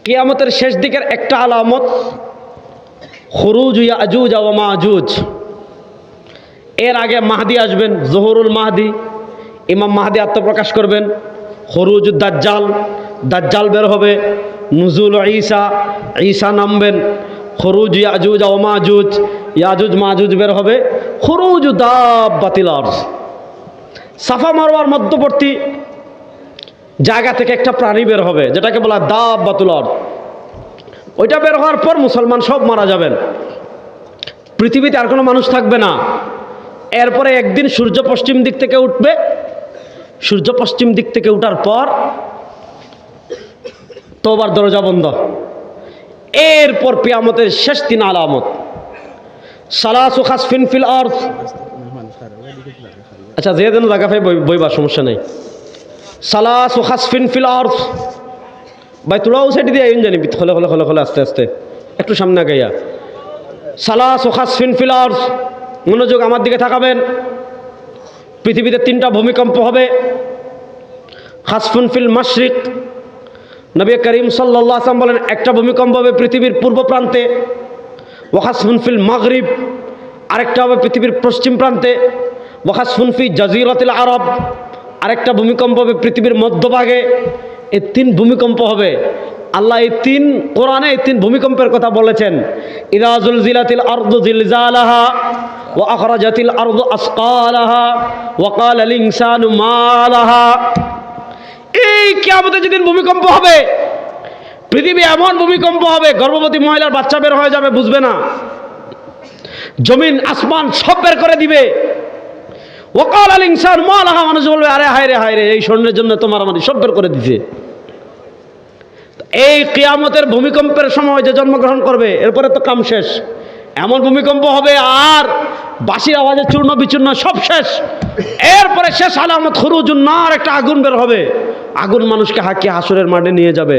কিয়ামতের শেষ দিকের একটা আলামত খুরুজ ইয়াজুজ ওয়া মাজুজ। এর আগে মাহদি আসবেন, জহুরুল মাহদি, ইমাম মাহদি আত্মপ্রকাশ করবেন। খুরুজ দাজ্জাল, দাজ্জাল বের হবে। নুজুল ঈসা, ঈসা নামবেন। খুরুজ ইয়াজুজ ওয়া মাজুজ, ইয়াজুজ মাজুজ বের হবে। খুরুজ দাব্বাতিল আরজ, সাফা মারওয়ার মধ্যবর্তী জায়গা থেকে একটা প্রাণী বের হবে যেটাকে বলা দাব্বাতুল আরজ। ওইটা বের হওয়ার পর মুসলমান সব মারা যাবেন, পৃথিবীতে আর কোনো মানুষ থাকবে না। এরপরে একদিন সূর্য পশ্চিম দিক থেকে উঠবে। সূর্য পশ্চিম দিক থেকে উঠার পর তওবার দরজা বন্ধ। এরপর কিয়ামতের শেষ তিন আলামত, সালাসু খাসফিন ফিল আরজ। আচ্ছা, যে যেন জায়গা পাই বইবার সমস্যা নেই। সালাসু খাসফিন ফিল আরজ, ভাই তোলাও সেটি দিয়ে আইন জানি খোলে খোলে খোলে খোলে আস্তে আস্তে একটু সামনে গাইয়া। সালাসু খাসফিন ফিল আরজ, মনোযোগ আমার দিকে তাকাবেন। পৃথিবীতে তিনটা ভূমিকম্প হবে। খাসফুন ফিল মাশরিক, নবী করিম সাল্লাল্লাহু আলাইহি ওয়াসাল্লাম বলেন একটা ভূমিকম্প হবে পৃথিবীর পূর্ব প্রান্তে। ওয়া খাসফুন ফিল মাগরিব, আরেকটা হবে পৃথিবীর পশ্চিম প্রান্তে। ওয়া খাসফুন ফি জাজিরাতিল আরব, আরেকটা ভূমিকম্প হবে পৃথিবীর মধ্যভাগে। এই তিন ভূমিকম্প হবে। আল্লাহ এই তিন কোরআনে এই তিন ভূমিকম্পের কথা বলেছেন। ইযা যুলজিলাতিল আরদু জিলজালাহা ওয়া আখরাজাতিল আরদু আসকালাহা ওয়া ক্বালাল ইনসানু মা লাহা। এই কিয়ামতে যেদিন ভূমিকম্প হবে, পৃথিবী এমন ভূমিকম্প হবে গর্ভবতী মহিলার বাচ্চা বের হয়ে যাবে, বুঝবে না। জমিন আসমান সব বের করে দিবে। ওয়া ক্বালাল ইনসানু মা লাহা, মানুষ বলবে আরে হায় রে হায় রে, এই স্বর্ণের জন্য তোমার আমাদের সব বের করে দিছে। এই কিয়ামতের ভূমিকম্পের সময় যে জন্মগ্রহণ করবে এরপরে তো কাম শেষ। এমন ভূমিকম্প হবে আর বাঁশির আওয়াজে চূর্ণ বিচূর্ণ সব শেষ। এরপরে শেষ আলামত খুরুজুন নার, একটা আগুন বের হবে। আগুন মানুষকে হাঁকিয়ে হাসরের মাঠে নিয়ে যাবে।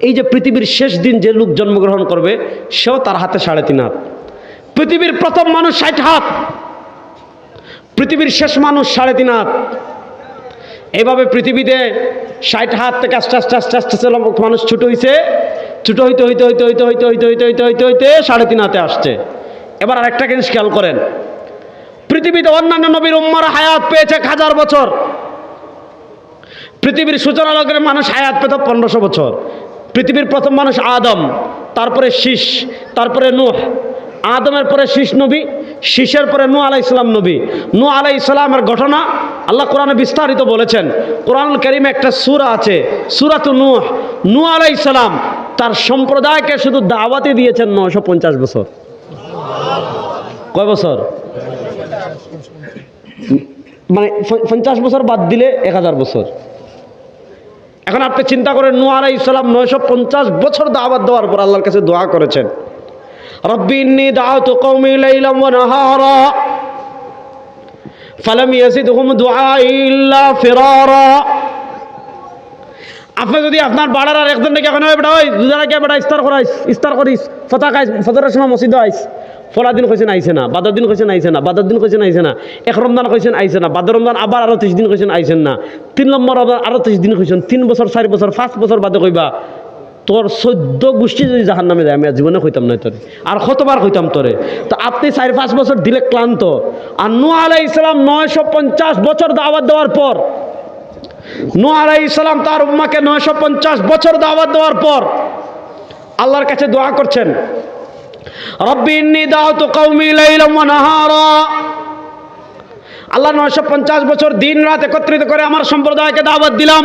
এই যে পৃথিবীর শেষ দিন যে লোক জন্মগ্রহণ করবে সেও তার হাতে 3.5 হাত। পৃথিবীর প্রথম মানুষ 60 হাত, পৃথিবীর শেষ মানুষ 3.5 হাত। এভাবে পৃথিবীতে 60 হাত থেকে আস্তে আস্তে আস্তে আস্তে মানুষ ছোট হইতে হইতে হইতে হইতে হইতে হইতে হইতে হইতে হইতে হইতে হইতে 3.5 হাতে আসছে। এবার আরেকটা জিনিস খেয়াল করেন, পৃথিবীতে অন্যান্য নবীর উম্মারা হায়াত পেয়েছে 1000 বছর। পৃথিবীর সূচনা লগ্নে মানুষ হায়াত পেত 1500 বছর। পৃথিবীর প্রথম মানুষ আদম, তারপরে শীষ, তারপরে নূহ। আদমের পরে শীষ নবী, শীষের পরে নূহ আলাইহিস সালাম নবী। নূহ আলাইহিস সালামের ঘটনা আল্লাহ কোরআনে বিস্তারিত বলেছেন। কোরআনুল কারীমে একটা সূরা আছে, সূরাতু নূহ। নূহ আলাইহিস সালাম তার সম্প্রদায়কে শুধু দাওয়াতে দিয়েছেন 950 বছর। কয় বছর? মানে 50 বছর বাদ দিলে 1000 বছর। এখন আপনি চিন্তা করেন, নূহ আলাইহিস সালাম 950 বছর দাওয়াত দেওয়ার পর আল্লাহর কাছে দোয়া করেছেন, রব্বি ইন্নী দাআতু কওমি লাইলাম ওয়া নাহারা ফালাম ইয়াজিদহুম দুআই ইল্লা ফিরারা। আপনি যদি আপনার বাড়ার আর একজন ডেকে এখন বেটা ওই দুজনে কে বেটা ইফতার করিস ফতা খাইস, ফজরের সময় মসজিদে আইস। ফলা দিন কইছেন আইছে না, বাদর দিন কইছেন আইছে না, বাদর দিন কইছেন আইছে না, এক রমজান কইছেন আইছে না, বাদর রমজান আবার আরো 30 দিন কইছেন আইছেন না, 3 নম্বর রমজান আরো 30 দিন কইছেন, 3 বছর 4 বছর 5 বছর বাদে কইবা তোর 14 গোষ্ঠী যদি জাহান্নামে যায় আমি আর জীবনে কইতাম না তোরে, আর কতবার কইতাম তোরে। তো আপনি 4-5 বছর দিলে ক্লান্ত। আর নূহ আলাইহিস সালাম 950 বছর দাওয়াত দেওয়ার পর, নূহ আলাইহিস সালাম তার উম্মাহকে 950 বছর দাওয়াত দেওয়ার পর আল্লাহর কাছে দোয়া করছেন, রব্বি ইন্নী দাআতু কওমি লাইলাম ওয়া নাহারা। আল্লাহ 950 বছর দিন রাত একত্রিত করে আমার সম্প্রদায়কে দাওয়াত দিলাম।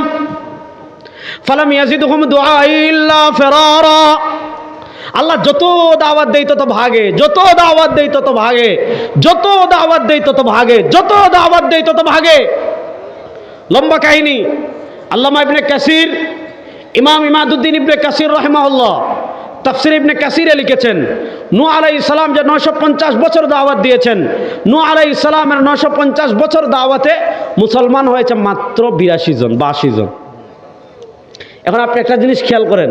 ফালাম ইয়াজিদহুম দুআই ইল্লা ফিরারা। আল্লাহ যত দাওয়াত দেই তত ভাগে, যত দাওয়াত দেই তত ভাগে, যত দাওয়াত দেই তত ভাগে, যত দাওয়াত দেই তত ভাগে। লম্বা কাহিনী। আল্লামা ইবনে কাসির, ইমাম ইমাদউদ্দিন ইবনে কাসির রাহিমাহুল্লাহ তাফসীর ইবনে কাসিরে লিখেছেন, নূহ আলাইহিস সালাম যে 950 বছর দাওয়াত দিয়েছেন, নূহ আলাইহিস সালামের 950 বছর দাওয়াতে মুসলমান হয়েছে মাত্র 82 জন, 82 জন। এখন আপনি একটা জিনিস খেয়াল করেন,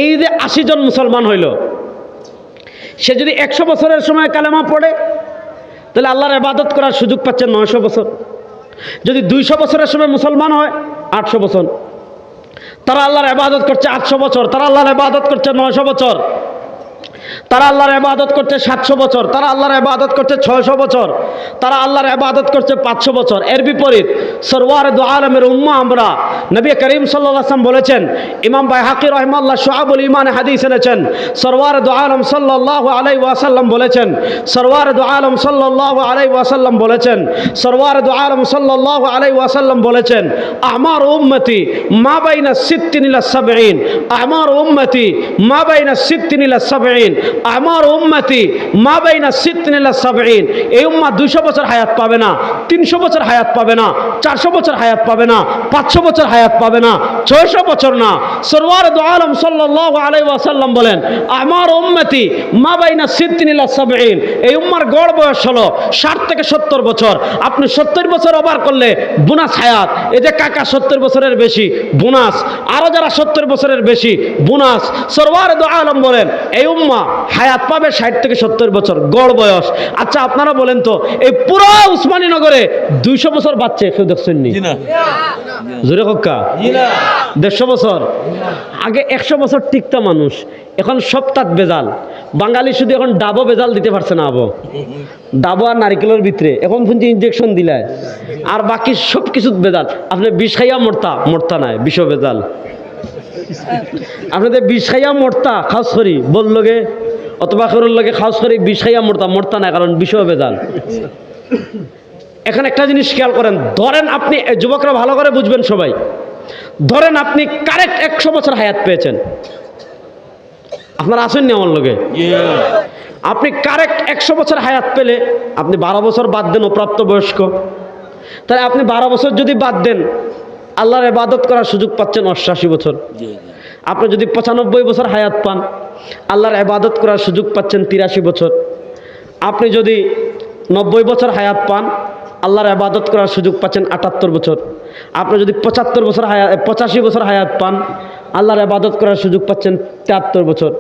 এই যে 80 জন মুসলমান হইল, সে যদি 100 বছরের সময় কালেমা পড়ে তাহলে আল্লাহর ইবাদত করার সুযোগ পাচ্ছেন 900 বছর। যদি 200 বছরের সময় মুসলমান হয় 800 বছর, তারা আল্লাহর ইবাদত করছে 800 বছর, তারা আল্লাহর ইবাদত করছে 900 বছর, তারা আল্লাহর ইবাদত করছে 700 বছর, তারা আল্লাহর ইবাদত করছে 600 বছর, তারা আল্লাহর ইবাদত করছে 500 বছর। এর বিপরীত সরওয়ার দু আলমের উম্মাহ আমরা, নবী করিম সাল্লাল্লাহু আলাইহি ওয়াসাল্লাম বলেছেন, ইমাম বাইহাকি রাহিমাহুল্লাহ শুআবুল ঈমান হাদিস এনেছেন, সরওয়ার দু আলম সাল্লাল্লাহু আলাইহি ওয়াসাল্লাম বলেছেন, সরওয়ার দু আলম সাল্লাল্লাহু আলাইহি ওয়াসাল্লাম বলেছেন, সরওয়ার দু আলম সাল্লাল্লাহু আলাইহি ওয়াসাল্লাম বলেছেন, আমার উম্মতি মা বাইনা 60 ইলা 70, আমার উম্মতি মা বাইনা 60 ইলা 70, আমার উম্মতি মা বাইনা 60 ইলা 70। এই উম্মাহ 200 বছর হায়াত পাবে না, 300 বছর হায়াত পাবে না, 400 বছর হায়াত পাবে না, 500 বছর হায়াত পাবে না, 600 বছর না। সরওয়ার দু আলম সাল্লাল্লাহু আলাইহি ওয়াসাল্লাম বলেন, আমার উম্মতি মা বাইনা 60 ইলা 70। এই উম্মার গড় বয়স হলো 60 থেকে 70 বছর। আপনি 70 বছর ওভার করলে বোনাস হায়াত। এই যে কাকা 70 বছরের বেশি বোনাস, আরো যারা 70 বছরের বেশি বোনাস। সরওয়ার দু আলম বলেন, এই উম্মাহ হায়াত পাবে 60 থেকে 70 বছর গড় বয়স। আচ্ছা আপনারা বলেন তো, এই পুরো উসমানী নগরে 200 বছর বাচ্চা কেউ দেখছেন নি? জোরে কক্কা 150 বছর আগে 100 বছর টিকতা মানুষ, এখন সপ্তাহ বেজাল। বাঙালি শুধু এখন ডাবো বেজাল দিতে পারছে না, আবো ডাবো আর নারিকেলের ভিতরে এখন শুনছি ইনজেকশন দিলায়, আর বাকি সব কিছু বেজাল। আপনি বিষ খাইয়া মরতা নাই, বিষ বেজাল। আপনাদের বিষ খাইয়া মরতা খাস করি বললগে অথবা করুর লগে খাস করি বিষ খাইয়া মরতা নাই, কারণ বিষ বেজাল। এখন একটা জিনিস খেয়াল করেন, ধরেন আপনি যুবকরা ভালো করে বুঝবেন সবাই, ধরেন আপনি কারেক্ট 100 বছর হায়াত পেয়েছেন, আপনারা আসেননি আমার লগে, আপনি কারেক্ট 100 বছর হায়াত পেলে আপনি 12 বছর বাদ দেন অপ্রাপ্ত বয়স্ক, তাহলে আপনি 12 বছর যদি বাদ দেন আল্লাহর ইবাদত করার সুযোগ পাচ্ছেন 88 বছর। আপনি যদি 95 বছর হায়াত পান আল্লাহর ইবাদত করার সুযোগ পাচ্ছেন 83 বছর। আপনি যদি 90 বছর হায়াত পান আল্লাহর ইবাদত করার সুযোগ পাচ্ছেন 78 বছর। আপনি যদি 85 বছর হায়াত পান আল্লাহর ইবাদত করার সুযোগ পাচ্ছেন 73 বছর।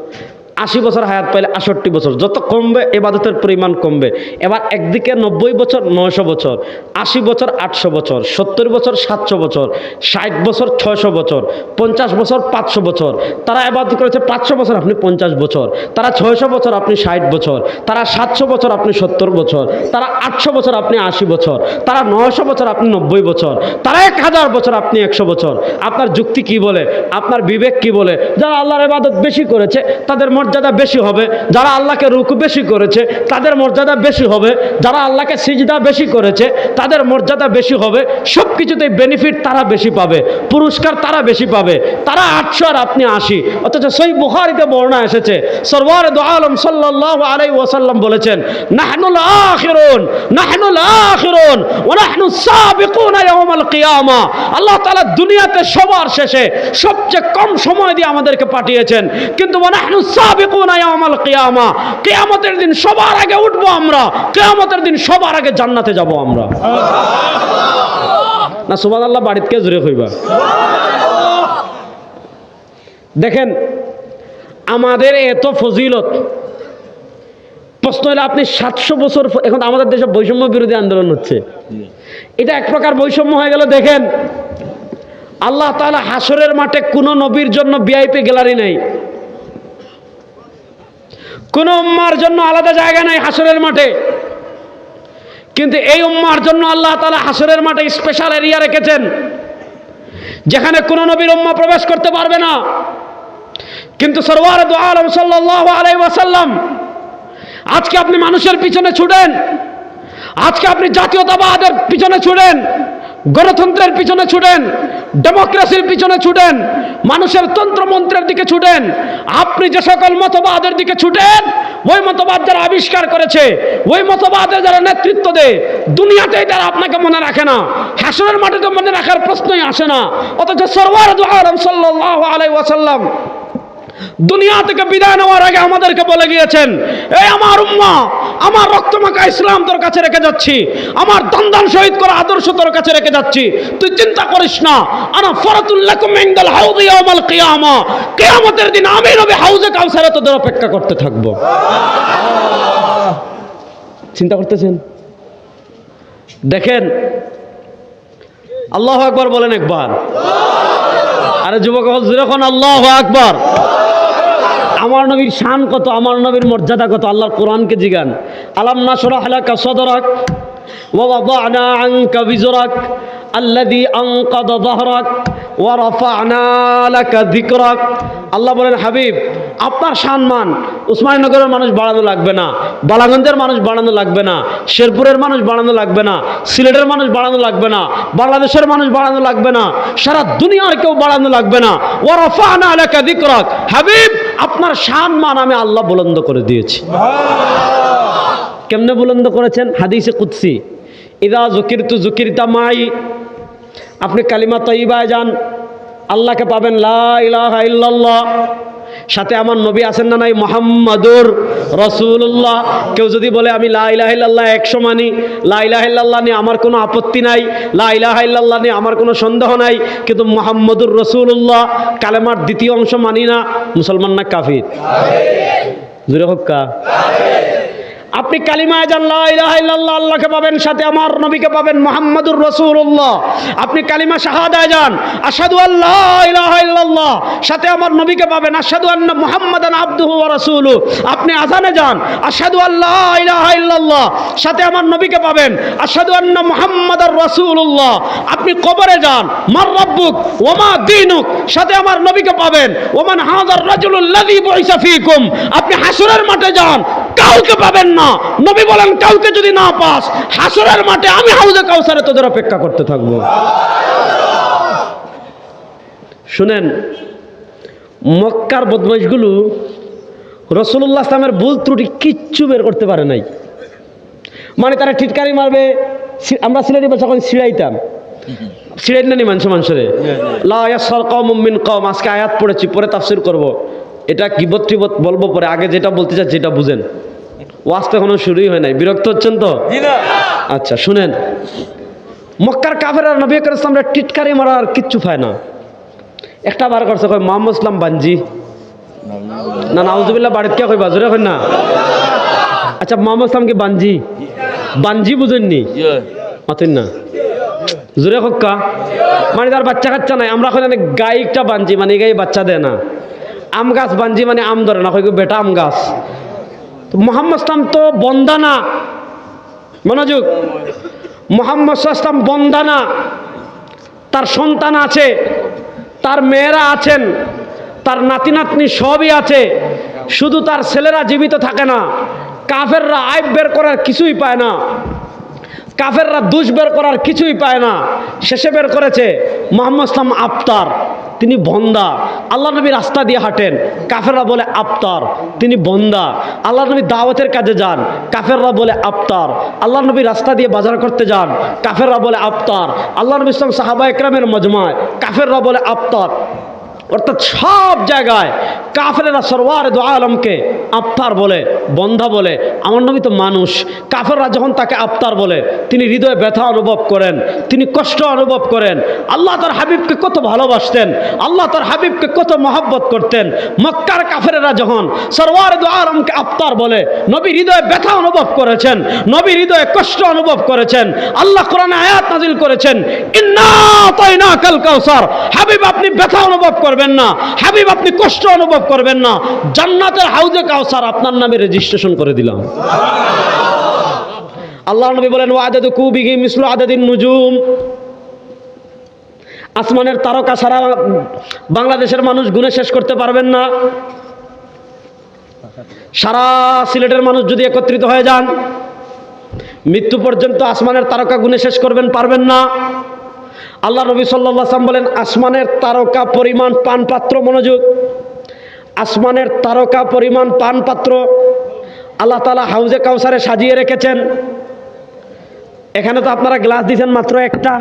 80 বছর হায়াত পাইলে 68 বছর। যত কমবে ইবাদতের পরিমাণ কমবে। এবার একদিকে 90 বছর 900 বছর, 80 বছর 800 বছর, 70 বছর 700 বছর, 60 বছর 600 বছর, 50 বছর 500 বছর। তারা ইবাদত করেছে 500 বছর, আপনি 50 বছর। তারা 600 বছর, আপনি 60 বছর। তারা 700 বছর, আপনি 70 বছর। তারা 800 বছর, আপনি 80 বছর। তারা 900 বছর, আপনি 90 বছর। তারা 1000 বছর, আপনি 100 বছর। আপনার যুক্তি কি বলে? আপনার বিবেক কি বলে? যারা আল্লাহর ইবাদত বেশি করেছে তাদের মর্যাদা বেশি হবে, যারা আল্লাহকে রুকু বেশি করেছে তাদের মর্যাদা বেশি হবে, যারা আল্লাহকে সিজদা বেশি করেছে তাদের মর্যাদা বেশি হবে। সব কিছুতেই বেনিফিট তারা বেশি পাবে, পুরস্কার তারা বেশি পাবে। তারা 800 আর আপনি 80। অথচ সহিহ বুখারীতে বর্ণনা এসেছে, সরওয়ার দু আলম সাল্লাল্লাহু আলাইহি ওয়াসাল্লাম বলেছেন, নাহনুল আখিরুন, নাহনুল আখিরুন ওয়া নাহনু সাবিকুনা ইয়াউমাল কিয়ামা। আল্লাহ তাআলা দুনিয়াতে সবার শেষে সবচেয়ে কম সময় দিয়ে আমাদেরকে পাঠিয়েছেন, কিন্তু ওয়া নাহনু সাবিকুনা ইয়াউমাল কিয়ামা, কিয়ামতের দিন সবার আগে উঠবো আমরা, কিয়ামতের দিন সবার আগে জান্নাতে যাব আমরা। না সুবহানাল্লাহ বাড়িতে কে জোরে কইবা? দেখেন আমাদের এত ফজিলত, প্রশ্ন হলো আপনি 700 বছর, এখন আমাদের দেশে বৈষম্য বিরোধী আন্দোলন হচ্ছে, এটা এক প্রকার বৈষম্য হয়ে গেল। দেখেন আল্লাহ তাআলা হাসরের মাঠে কোন নবীর জন্য ভিআইপি গ্যালারি নেই, কোন উম্মার জন্য আলাদা জায়গা নাই হাসরের মাঠে, কিন্তু এই উম্মার জন্য আল্লাহ তাআলা হাসরের মাঠে স্পেশাল এরিয়া রেখেছেন, যেখানে কোন নবীর উম্মাহ প্রবেশ করতে পারবে না। কিন্তু সরওয়ার দু আলম সাল্লাল্লাহু আলাইহি ওয়াসাল্লাম, আজকে আপনি মানুষের পিছনে ছুটেন, আজকে আপনি জাতীয়তাবাদের পিছনে ছুটেন, গণতন্ত্রের পিছনে ছুটেন, ডেমোক্রেসির পিছনে ছুটেন, মানুষের তন্ত্রমন্ত্রের দিকে ছুটেন। আপনি যে সকল মতবাদের দিকে ছুটেন, ওই মতবাদ যারা আবিষ্কার করেছে, ওই মতবাদের যারা নেতৃত্ব দেয়, দুনিয়াতেই তারা আপনাকে মনে রাখে না, হাসরের মাঠে তো মনে রাখার প্রশ্নই আসে না। অথচ সরওয়ার দু আলম সাল্লাল্লাহু আলাইহি ওয়াসাল্লাম দুনিয়া থেকে বিদায় নেওয়ার আগে আমাদেরকে বলে গিয়েছেন, এই আমার উম্মাহ, আমার রক্তমাখা ইসলাম তোর কাছে রেখে যাচ্ছি, আমার দান শহীদ করা আদর্শ তোর কাছে রেখে যাচ্ছি, তুই চিন্তা করিস না, আনা ফরাতুল লাকুম ইনদাল হাউযি ইয়াউমাল কিয়ামা, কিয়ামতের দিন আমি নবী হাউজে কাউসারে তোদের অপেক্ষা করতে থাকবো। চিন্তা করতেছেন? দেখেন আল্লাহু আকবার বলেন একবার, আর আরে যুবক যখন আল্লাহু আকবার। আমার নবীর শান কত, আমার নবীর মর্যাদা কত, আল্লাহর কোরআনকে জিগান। আলাম নাশরাহ লাকা সাদরাক ওয়া ওয়াদানা আনকা বিজরাক আল্লাযী আনকাযা যাহরাক ওয়া রাফা'না লাকা যিকরাক। আল্লাহ বলেন, হাবিব আপনার সম্মান উসমানীনগরের মানুষ বাড়ানো লাগবে না, বালাগঞ্জের মানুষ বাড়ানো লাগবে না, শেরপুরের মানুষ বাড়ানো লাগবে না, সিলেটের মানুষ বাড়ানো লাগবে না, বাংলাদেশের মানুষ বাড়ানো লাগবে না, সারা দুনিয়ার কেউ বাড়ানো লাগবে না। ওয়া রাফা'না লাকা যিকরাক, হাবিব আপনার সম্মান আমি আল্লাহ বুলন্দ করে দিয়েছি। কেমনে বুলন্দ করেছেন? হাদিসে কুদসি, ইদা যুকিরতু যুকিরতা মাই। আপনি কালিমা তয়্যিবায় যান, আল্লাহকে পাবেন, লা ইলাহা ইল্লাল্লাহ, সাথে আমার নবী আছেন না নাই, মুহাম্মাদুর রাসূলুল্লাহ। কেউ যদি বলে আমি লা ইলাহা ইল্লাল্লাহ 100 মানি, লা ইলাহা ইল্লাল্লাহ নিয়ে আমার কোনো আপত্তি নাই, লা ইলাহা ইল্লাল্লাহ নিয়ে আমার কোনো সন্দেহ নাই, কিন্তু মুহাম্মাদুর রাসূলুল্লাহ কালেমার দ্বিতীয় অংশ মানি না, মুসলমান না কাফির? জোরে হোক কা। আপনি কালিমায় যান, লা ইলাহা ইল্লাল্লাহ, আল্লাহকে পাবেন, সাথে আমার নবীকে পাবেন, মুহাম্মাদুর রাসূলুল্লাহ। আপনি কালিমা শাহাদায় যান, আশহাদু আল্লা ইলাহা ইল্লাল্লাহ, সাথে আমার নবীকে পাবেন, আশহাদু আন্না মুহাম্মাদান আবদুহু ওয়া রাসূলুহু। আপনি আযানে যান, আশহাদু আল্লা ইলাহা ইল্লাল্লাহ, সাথে আমার নবীকে পাবেন, আশহাদু আন্না মুহাম্মাদার রাসূলুল্লাহ। আপনি কবরে যান, মার রাব্বুক ওয়া মা দীনুক, সাথে আমার নবীকে পাবেন, ওমান হাযার রাজুলুল লাযী বুইসা ফীকুম। আপনি হাসরের মাঠে যান, কাউকে পাবেন না। নবী বলেন, কাউকে যদি না পাস, হাসরের মাঠে আমি হাউজে কাউসারে তোদের অপেক্ষা করতে থাকবো। শুনেন, মক্কার বদমাইশগুলো রাসূলুল্লাহ সাল্লাল্লাহু আলাইহি ওয়াসাল্লামের ভুল ত্রুটি কিচ্ছু বের করতে পারে নাই। মানে তারা টিটকারি মারবে, আমরা সিলেটি ভাষা কই ছিড়াইতাম, ছিড়াই না নি মানুষরে, লা ইয়াসর কওমুম মিন কওম। আজকে আয়াত পড়েছি, পরে তাফসীর করব, এটা গীবত টিবত বলবো পরে, আগে যেটা বলতে চাচ্ছি যেটা বুঝেন। ওয়াজ তো এখনো শুরুই হয় নাই, বিরক্ত হচ্ছেন তো? আচ্ছা শুনেন, মক্কার কাফেররা নবী করিম সাল্লাল্লাহু আলাইহি ওয়াসাল্লামের টিটকারি মারার কিচ্ছু পায় না। একটা বার করছে, কয় মুহাম্মদ ইসলাম বানজি না, নাউজুবিল্লাহ, বাড়িতে কে কইবা, জোরে কই না। আচ্ছা মুহাম্মদ ইসলাম কি বানজি? বানজি বুঝেননি? মাতেন না, জোরে হক্কা। মানে তার বাচ্চা কাচ্চা নাই, আমরা কই গাইকটা বানজি, মানে গাই বাচ্চা দেয় না। আম গাছ বানজি মানে আম ধরে না, কই বেটা আম গাছ। মুহাম্মদ ইসলাম তো বন্দা না, মনোযোগ, মুহাম্মদ ইসলাম বন্দা না, তার সন্তান আছে, তার মেয়েরা আছেন, তার নাতি নাতনি সবই আছে, শুধু তার ছেলেরা জীবিত থাকে না। কাফেররা আইব বের করার কিছুই পায় না, কাফেররা দুষ বের করার কিছুই পায় না। শেষে বের করেছে মুহাম্মদ ইসলাম আফতার, তিনি বন্দা। আল্লাহ নবী রাস্তা দিয়ে হাঁটেন, কাফেররা বলে আফতার, তিনি বন্দা। আল্লাহ নবী দাওয়াতের কাজে যান, কাফেররা বলে আফতার। আল্লাহ নবী রাস্তা দিয়ে বাজার করতে যান, কাফেররা বলে আফতার। আল্লাহ নবী ইসলাম সাহাবা একরামের মজমায়, কাফেররা বলে আফতার। অর্থাৎ সব জায়গায় কাফেরেরা সরওয়ার দু আলমকে আফতার বলে, বন্ধা বলে। আমার নবী তো মানুষ, কাফেররা যখন তাকে আফতার বলে, তিনি হৃদয়ে ব্যথা অনুভব করেন, তিনি কষ্ট অনুভব করেন। আল্লাহ তার হাবিবকে কত ভালোবাসতেন, আল্লাহ তার হাবিবকে কত মহব্বত করতেন। মক্কার কাফেরেরা যখন সরওয়ার দু আলমকে আফতার বলে, নবী হৃদয়ে ব্যথা অনুভব করেছেন, নবী হৃদয়ে কষ্ট অনুভব করেছেন। আল্লাহ কোরআনে আয়াত নাজিল করেছেন, ইন্না আতাইনাকাল কাউসার। হাবিব আপনি ব্যথা অনুভব করবেন না, হাবিব আপনি কষ্ট অনুভব করবেন না, জান্নাতের হাউজে কাউসার আপনার নামে রেজিস্ট্রেশন করে দিলাম। আল্লাহ নবী বলেন, ওয়াদাদু কুবিহি মিসলু আদাদিন নুজুম। আসমানের তারকা সারা বাংলাদেশের মানুষ গুণে শেষ করতে পারবেন না। সারা সিলেটের মানুষ যদি একত্রিত হয়ে যান, মৃত্যু পর্যন্ত আসমানের তারকা গুণে শেষ করবেন পারবেন না। আল্লাহ নবী সাল্লাল্লাহু আলাইহি ওয়াসাল্লাম বলেন, আসমানের তারকা পরিমাণ পানপাত্র, মনোযোগ, আসমানের তারকা পরিমাণ পানপাত্র আল্লাহ তাআলা হাউজে কাউসারে সাজিয়ে রেখেছেন। এখানে তো আপনারা গ্লাস দিয়েছেন মাত্র একটা,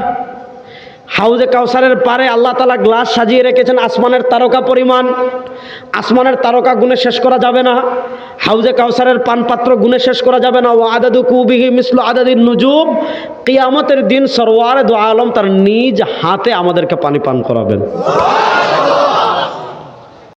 হাউজে কাউসারের পারে আল্লাহ তাআলা গ্লাস সাজিয়ে রেখেছেন আসমানের তারকা পরিমাণ। আসমানের তারকা গুণে শেষ করা যাবে না, হাউজে কাউসারের পানপাত্র গুণে শেষ করা যাবে না। ওয়া আদাদু কুবিহি মিসলু আদাদিন নুজুম। কিয়ামতের দিন সরওয়ার দু আলম তার নিজ হাতে আমাদেরকে পানি পান করাবেন।